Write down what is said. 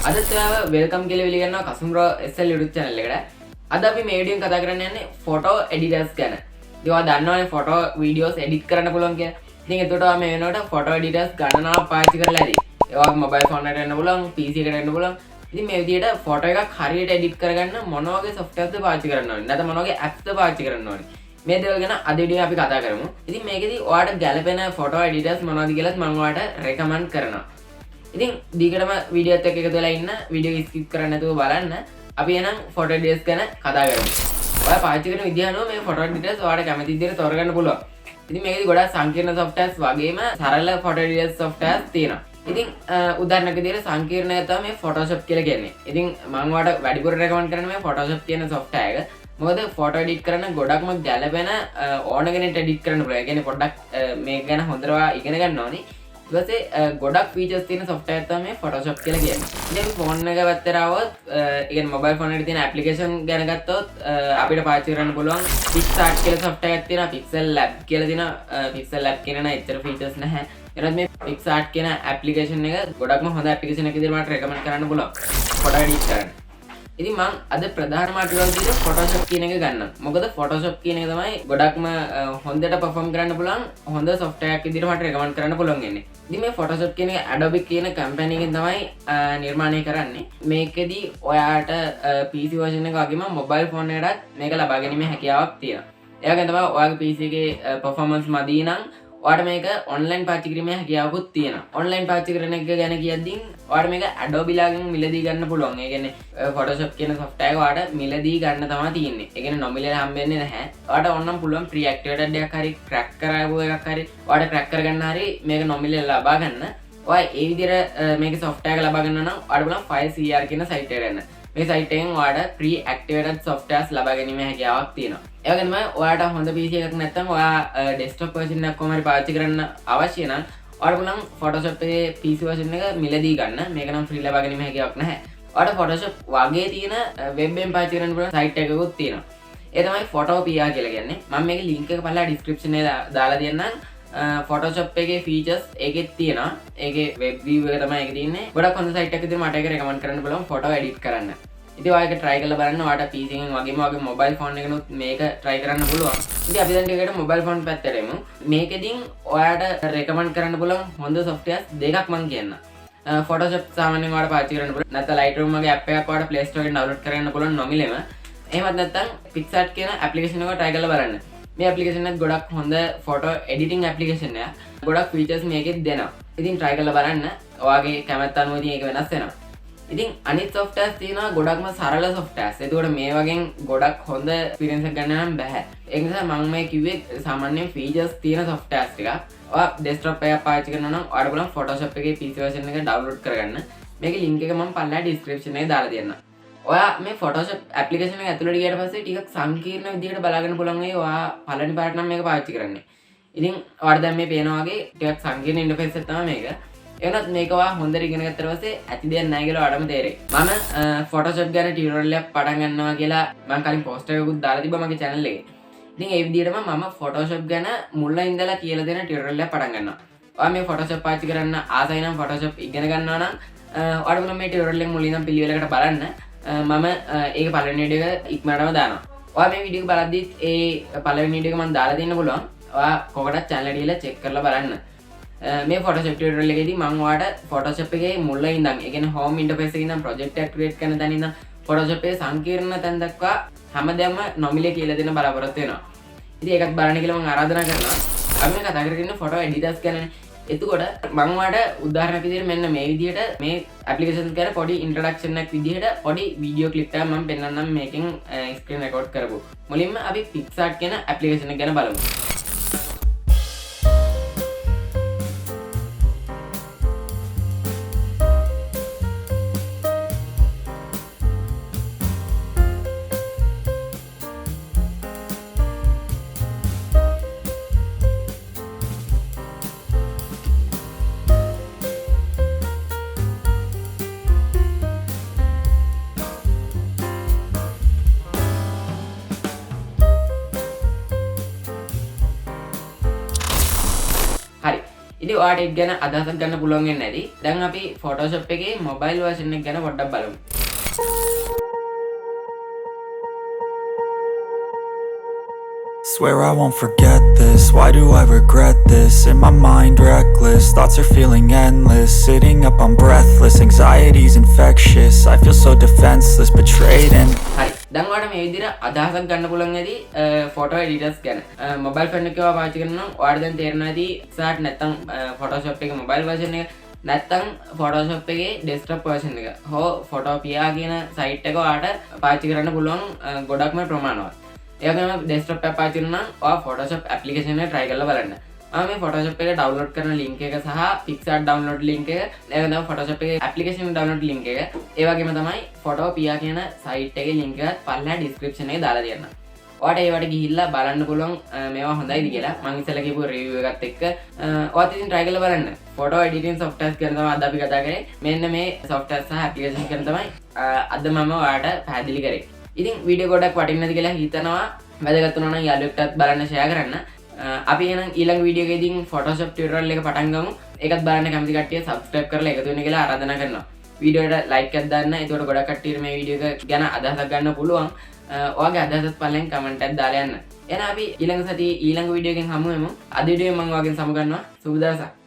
අදත් වෙල්කම් කියලා පිළිගන්නවා කසුම්රෝ SL YouTube channel එකට. අද අපි මේ වීඩියෝෙන් කතා කරන්න යන්නේ ෆොටෝ එඩිටර්ස් ගැන. ඉතින් ඔයා දන්නවනේ ෆොටෝ වීඩියෝස් එඩිට් කරන්න පුළුවන් කියලා. ඉතින් එතකොට ඔයා මේ වෙනකොට ෆොටෝ එඩිටර්ස් ගණනාවක් පාවිච්චි කරලා ඇති. ඒවා මොබයිල් ෆෝන් එකට එන්න පුළුවන්, PC එකට එන්න පුළුවන්. ඉතින් මේ විදිහට ෆොටෝ එකක් හරියට එඩිට් කරගන්න මොන වගේ softwaresද පාවිච්චි කරන්න ඕනේ? නැත්නම් මොන වගේ appsද පාවිච්චි කරන්න ඕනේ? මේ දේවල් ගැන අද වීඩියෝ අපි කතා කරමු. ඉතින් මේකෙදි ඔයාලට ගැළපෙන ෆොටෝ එඩිටර්ස් මොනවද කියලාත් මම ඔයාලට රෙකමන්ඩ් කරනවා. ඉතින් දීකටම වීඩියෝත් එක්ක එකතු වෙලා ඉන්න වීඩියෝ ස්කිප් කරන්න නැතුව බලන්න. අපි එහෙනම් ෆොටෝ එඩිටර්ස් ගැන කතා කරමු. ඔයා පාවිච්චි කරන විදිහ අනුව මේ ෆොටෝ එඩිටර්ස් ඔයාලට කැමති විදිහට තෝරගන්න පුළුවන්. ඉතින් මේකෙදි ගොඩාක් සංකීර්ණ softwares වගේම සරල ෆොටෝ එඩිටර්ස් softwares තියෙනවා. ඉතින් උදාහරණයක් විදිහට සංකීර්ණය තමයි මේ Photoshop කියලා කියන්නේ. ඉතින් මම ඔයාලට වැඩිපුර රෙකමන්ඩ් කරන්නේ මේ Photoshop කියන software එක. මොකද ෆොටෝ එඩිට් කරන්න ගොඩක්ම ගැළපෙන ඕන කෙනෙක්ට එඩිට් කරන්න පුළුවන්. ඒ කියන්නේ පොඩ්ඩක් මේක ගැන හොඳට ඉගෙන ගන්න ඕනේ. ඊට පස්සේ ගොඩක් ෆීචර්ස් තියෙන software තමයි මේ Photoshop කියලා කියන්නේ. ඉතින් ෆෝන් එක පැත්තට આવොත් ඒ කියන්නේ මොබයිල් ෆෝන් එකේ තියෙන ඇප්ලිකේෂන් ගැන ගත්තොත් අපිට පාවිච්චි කරන්න පුළුවන් Picsart කියලා software එකක් තියෙනවා. Pixel Lab කියලා තියෙනවා. Pixel Lab කියන නෑ එච්චර ෆීචර්ස් නැහැ. එනත් මේ Picsart කියන ඇප්ලිකේෂන් එක ගොඩක්ම හොඳ ඇප්ලිකේෂන් එකක් විදිහට මට රෙකමන්ඩ් කරන්න පුළුවන් ෆොටෝ එඩිට් කරන්න. ඉතින් මම අද ප්‍රධානම අටුවල් විදිහට Photoshop කියන එක ගන්නම්. මොකද Photoshop කියන එක තමයි ගොඩක්ම හොඳට perform කරන්න පුළුවන් හොඳ software එකක් විදිහට මට recommend කරන්න පුළුවන් වෙන්නේ. ඉතින් මේ Photoshop කියන එක Adobe කියන company එකෙන් තමයි නිර්මාණය කරන්නේ. මේකෙදි ඔයාට PC version එක වගේම mobile phone එකටත් මේක ලබා ගැනීමේ හැකියාවක් තියෙනවා. ඒ වගේම තමයි ඔයාගේ PC එකේ performance මදි නම් ඔයාට මේක ඔන්ලයින් පාවිච්චි කිරීමේ හැකියාවකුත් තියෙනවා. ඔන්ලයින් පාවිච්චි කරන එක ගැන කියද්දී ඔයාට මේක Adobe ලාගෙන් මිලදී ගන්න පුළුවන්. ඒ කියන්නේ Photoshop කියන software එක ඔයාට මිලදී ගන්න තමයි තියෙන්නේ. ඒ කියන්නේ නොමිලේ හම්බෙන්නේ නැහැ. ඔයාට ඕනනම් පුළුවන් pre activated එකක් හරි crack කරාපු එකක් හරි ඔයාට crack කරගන්න හරි මේක නොමිලේ ලබා ගන්න. ඔයා ඒ විදිහට මේක software එක ලබා ගන්න නම් ඔයාට පුළුවන් Picsart කියන site එකට යන්න. මේ site එකෙන් ඔයාට pre activated softwares ලබා ගැනීමේ හැකියාවක් තියෙනවා. ඒ වගේම ඔයාට හොඳ PC එකක් නැත්නම් ඔයා desktop version එකක් කොහොම හරි පාවිච්චි කරන්න අවශ්‍ය නම් ඔයාට පුළුවන් Photoshop එකේ PC version එක මිලදී ගන්න. මේක නම් free ලබා ගැනීමේ හැකියාවක් නැහැ. ඔයාට Photoshop වගේ තියෙන web එකෙන් පාවිච්චි කරන්න පුළුවන් site එකකුත් තියෙනවා. ඒ තමයි Photopia කියලා කියන්නේ. මම මේකේ link එක පල්ලා description එකේ දාලා දෙන්නම්. Photoshop එකේ features ඒකෙත් තියෙනවා. ඒකේ web view එක තමයි ඒකේ තියෙන්නේ. ගොඩක් හොඳ site එකක් විදිහට මට ඒක recommend කරන්න පුළුවන් photo edit කරන්න. ඉතින් ඔයා ඒක try කරලා බලන්න. ඔයාට PC එකෙන් වගේම ඔයාගේ mobile phone එකනොත් මේක try කරන්න පුළුවන්. ඉතින් අපි දැන් ටිකකට mobile phone පැත්තට එමු. මේකෙදින් ඔයාට recommend කරන්න පුළුවන් හොඳ softwares දෙකක් මම කියන්නම්. Photoshop සාමාන්‍යයෙන් ඔයාට පාවිච්චි කරන්න පුළුවන්. නැත්නම් Lightroom වගේ app එකක් ඔයාට Play Store එකෙන් download කරගන්න පුළුවන් නොමිලෙම. එහෙමත් නැත්නම් Picsart කියන application එක try කරලා බලන්න. මේ application එක ගොඩක් හොඳ photo editing application එකක්. ගොඩක් features මේකෙත් දෙනවා. ඉතින් try කරලා බලන්න. ඔයාගේ කැමැත්ත අනුව ඉතින් ඒක වෙනස් වෙනවා. ඉතින් අනිත් softwares තියෙනවා ගොඩක්ම සරල softwares. ඒකෝට මේ වගේ ගොඩක් හොඳ experience එකක් ගන්න නම් බෑ. ඒ නිසා මම මේ කිව්වේ සාමාන්‍යයෙන් features තියෙන softwares ටික. ඔයා desktop එකක් පාවිච්චි කරනවා නම් ඔයාලා බලන්න Photoshop එකේ PC version එක download කරගන්න. මේකේ link එක මම පල්ලා description එකේ දාලා දෙන්නම්. ඔයා මේ Photoshop application එක ඇතුළට ගියාට පස්සේ ටිකක් සංකීර්ණ විදිහට බලාගන්න පුළුවන් වෙයි. ඔයා පළවෙනි පාරට නම් මේක පාවිච්චි කරන්නේ. ඉතින් ඔයාලා දැන් මේ පේනා වගේ ටිකක් සංකීර්ණ interface එක තමයි මේක. එනත් මේක ඔයා හොඳට ඉගෙන ගත්තට පස්සේ ඇති දෙයක් නැහැ කියලා ඔයාලම තේරෙයි. මම Photoshop ගැන ටියුටෝරියල් එකක් පටන් ගන්නවා කියලා මම කලින් පෝස්ට් එකකුත් දාලා තිබ්බා මගේ channel එකේ. ඉතින් ඒ විදිහටම මම Photoshop ගැන මුලින් ඉඳලා කියලා දෙන ටියුටෝරියල් එකක් පටන් ගන්නවා. ඔයා මේ Photoshop පාවිච්චි කරන්න ආසයි නම් Photoshop ඉගෙන ගන්නවා නම් ඔයාලා බලන්න මේ ටියුටෝරියල් එක මුලින් ඉඳන් පිළිවෙලකට බලන්න. මම ඒක පළවෙනි වීඩියෝ එක ඉක්මනටම දානවා. ඔයා මේ වීඩියෝ එක බලද්දිත් ඒ පළවෙනි වීඩියෝ එක මම දාලා දෙන්න පුළුවන්. ඔයා කොකටත් channel එක ගිහලා check කරලා බලන්න. මේ Photoshop tutorial එකේදී මම ඔයාලට Photoshop එකේ මුල ඉඳන් ඒ කියන්නේ home interface එකේ ඉඳන් project එකක් create කරන තැන ඉඳන් Photoshop එකේ සංකීර්ණ තැන් දක්වා හැමදේම නොමිලේ කියලා දෙන බලාපොරොත්තු වෙනවා. ඉතින් ඒකත් බලන්න කියලා මම ආරාධනා කරනවා. අපි මේ කතා කරගෙන ඉන්න photo editors ගැනනේ. එතකොට මම ඔයාලට උදාහරණයක් විදිහට මෙන්න මේ විදිහට මේ applications ගැන පොඩි introduction එකක් විදිහට පොඩි video clip එකක් මම පෙන්නන්නම් මේකෙන් screen record කරපු. මුලින්ම අපි Picsart කියන application එක ගැන බලමු. ඉතින් ඔයාලට ඒක ගැන අදහසක් ගන්න පුළුවන් වෙන්නේ නැති. දැන් අපි Photoshop එකේ mobile version එක ගැන පොඩ්ඩක් බලමු. Swear I won't forget this, why do I regret this? In my mind reckless, thoughts are feeling endless. Sitting up I'm breathless, anxiety's infectious. I feel so defenseless, betrayed and හරි. දැන් ඔයාලට මේ විදිහට අදහසක් ගන්න පුළුවන් ඇති ෆොටෝ එඩිටර්ස් ගැන. මොබයිල් ෆෝන් එකේ පාවිච්චි කරනවා නම් ඔයාලට දැන් තේරෙනවා ඇති Picsart නැත්නම් Photoshop එකේ මොබයිල් version එක නැත්නම් Photoshop එකේ desktop version එක. හෝ Photopia කියන site එක ඔයාලට පාවිච්චි කරන්න පුළුවන් ගොඩක්ම ප්‍රමාණවත්. ඒ වගේම desktop එක පාවිච්චි කරනවා නම් ඔයා Photoshop application එක try කරලා බලන්න. मैं Photoshop पे डाउनलोड करना लिंक है सह Picsart डाउनलोड लिंक है Photoshop पे एप्लीकेशन डाउनलोड लिंक है ඒ වගේම තමයි Photopia කියන සයිට් එකේ ලින්ක් එකත් පල්ලා ඩිස්ක්‍රිප්ෂන් එකේ දාලා දෙන්න. ඔයාලට ඒවට ගිහිල්ලා බලන්න පුළුවන් මේවා හොඳයිද කියලා. මම ඉස්සෙල්ලා කියපු රිවිව් එකත් එක්ක ඔයාත් ඉතින් try කරලා බලන්න. ෆොටෝ එඩිටින් softwares ගැන තමයි අද අපි කතා කරේ. මෙන්න මේ softwares සහ application ගැන තමයි අද මම ඔයාලට පැහැදිලි කරේ. ඉතින් වීඩියෝ ගොඩක් වටින්නද කියලා හිතනවා. වැදගත් වුණා නම් යාළුවෙක්ටත් බලන්න share කරන්න. අපි එහෙනම් ඊළඟ වීඩියෝ එකේදී Photoshop tutorial එක පටන් ගමු. ඒකත් බලන්න කැමති කට්ටිය subscribe කරලා එකතු වෙන්න කියලා ආරාධනා කරනවා. වීඩියෝ එකට like එකක් දාන්න. ඒකට ගොඩක් කට්ටියට මේ වීඩියෝ එක ගැන අදහසක් ගන්න පුළුවන්. ඔයාගේ අදහසත් පල්ලෙන් comment එකක් දාලා යන්න. එහෙනම් අපි ඊළඟ සතියේ ඊළඟ වීඩියෝ එකෙන් හමු වෙමු. අද වීඩියෝ මම ඔයාගෙන් සමු ගන්නවා. සුබ දවසක්.